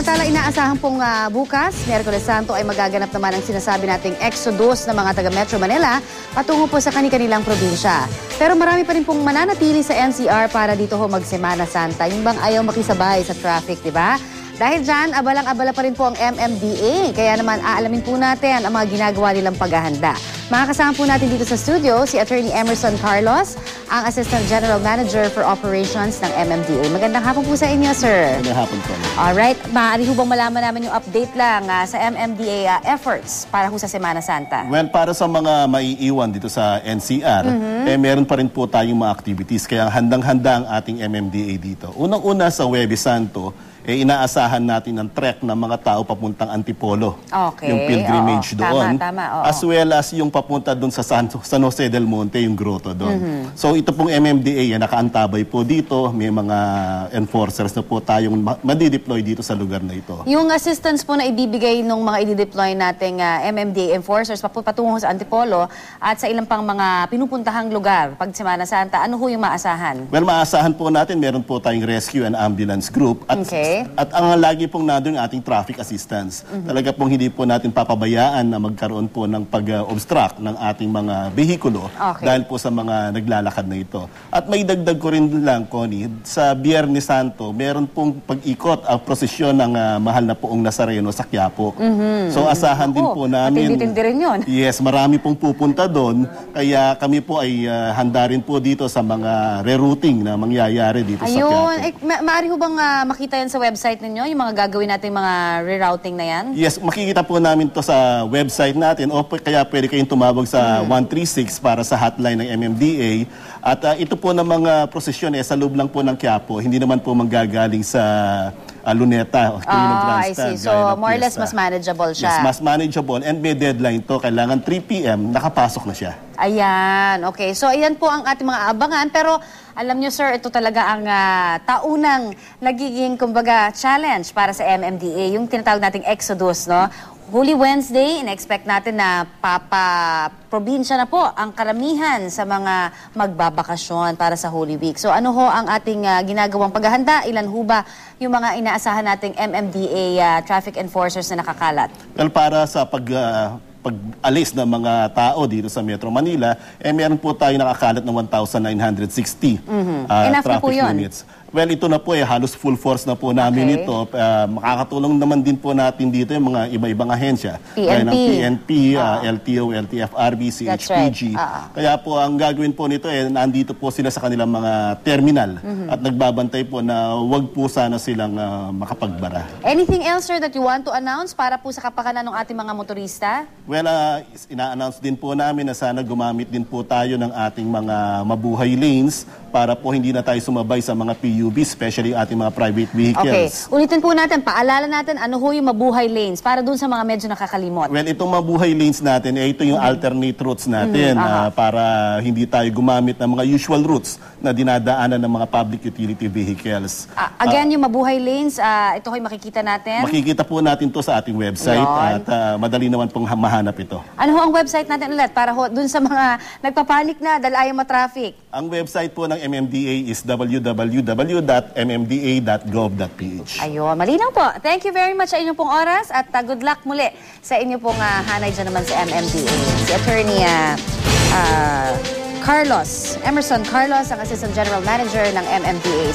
Samantala, inaasahan pong bukas, Miyerkules Santo, ay magaganap naman ang sinasabi nating exodus ng mga taga Metro Manila patungo po sa kani-kanilang probinsya. Pero marami pa rin pong mananatili sa NCR para dito ho mag-Semana Santa. Yung bang ayaw makisabay sa traffic, di ba? Dahil dyan, abalang-abala pa rin po ang MMDA. Kaya naman, aalamin po natin ang mga ginagawa nilang paghahanda. Makakasama po natin dito sa studio si Attorney Emerson Carlos, ang Assistant General Manager for Operations ng MMDA. Magandang hapon po sa inyo, sir. Magandang hapon po. Alright, maaari ho bang malaman namin yung update lang sa MMDA efforts para ho sa Semana Santa? Well, para sa mga maiiwan dito sa NCR, meron pa rin po tayong mga activities. Kaya handang-handa ang ating MMDA dito. Unang-una sa Huwebes Santo, inaasahan natin ng trek ng mga tao papuntang Antipolo. Okay. Yung pilgrimage doon. Tama, as well as yung papunta doon sa San Jose del Monte, yung grotto doon. So ito pong MMDA, nakaantabay po dito. May mga enforcers na po tayong madideploy dito sa lugar na ito. Yung assistance po na ibibigay ng mga i-deploy nating MMDA enforcers patungo sa Antipolo at sa ilang pang mga pinupuntahang lugar pag Semana Santa, ano ho yung maasahan? Well, maasahan po natin, meron po tayong rescue and ambulance group. At ang lagi pong nandun yung ating traffic assistance. Talaga pong hindi po natin papabayaan na magkaroon po ng pag-obstruct ng ating mga behikulo dahil po sa mga naglalakad na ito. At may dagdag ko rin lang, Connie, sa Biyernes Santo, meron pong pag-ikot ang prosesyon ng mahal na poong Nazareno sa Quiapo. So asahan din po namin. Matindi rin yun. Yes, marami pong pupunta doon. Kaya kami po ay handa rin po dito sa mga rerouting na mangyayari dito sa Quiapo. Maaari ho bang makita yan sa website ninyo, yung mga gagawin natin mga rerouting na yan? Yes, makikita po namin to sa website natin o kaya pwede kayong tumawag sa 136 para sa hotline ng MMDA. At ito po ng mga prosesyon sa loob lang po ng Quiapo, hindi naman po manggagaling sa Luneta o I see. So, more or less mas manageable siya. Yes, mas manageable and may deadline to. Kailangan 3 p.m. nakapasok na siya. Ayan, okay. So, ayan po ang ating mga abangan. Pero, alam nyo, sir, ito talaga ang taunang nagiging, kumbaga, challenge para sa MMDA. Yung tinatawag nating exodus, no? Holy Wednesday, in-expect natin na probinsya na po ang karamihan sa mga magbabakasyon para sa Holy Week. So ano ho ang ating ginagawang paghahanda? Ilan ho ba yung mga inaasahan nating MMDA traffic enforcers na nakakalat? Well, para sa pag-alis ng mga tao dito sa Metro Manila, meron po tayo nakakalat ng 1,960 traffic units. Well, ito na po halos full force na po namin ito. Makakatulong naman din po natin dito yung mga iba-ibang ahensya. Gaya ng PNP, LTO, LTFRB, CHPG. Kaya po ang gagawin po nito nandito po sila sa kanilang mga terminal at nagbabantay po na wag po sana silang makapagbara. Anything else, sir, that you want to announce para po sa kapakanan ng ating mga motorista? Well, ina-announce din po namin na sana gumamit din po tayo ng ating mga mabuhay lanes para po hindi na tayo sumabay sa mga PUV, especially ating mga private vehicles. Okay. Ulitin po natin, paalala natin ano ho yung mabuhay lanes para dun sa mga medyo nakakalimot. Well, itong mabuhay lanes natin, ito yung alternate routes natin para hindi tayo gumamit ng mga usual routes na dinadaanan ng mga public utility vehicles. Again, yung mabuhay lanes, ito ho'y makikita natin? Makikita po natin to sa ating website at madali naman pong mahanap ito. Ano ho ang website natin ulit para ho dun sa mga nagpapanik na dahil ayaw matraffic? Ang website po ng MMDA is www.mmda.gov.ph. Ayun, malinaw po. Thank you very much sa inyong pong oras at good luck muli sa inyong pong hanay dyan naman sa MMDA. Si Attorney Emerson Carlos, ang Assistant General Manager ng MMDA.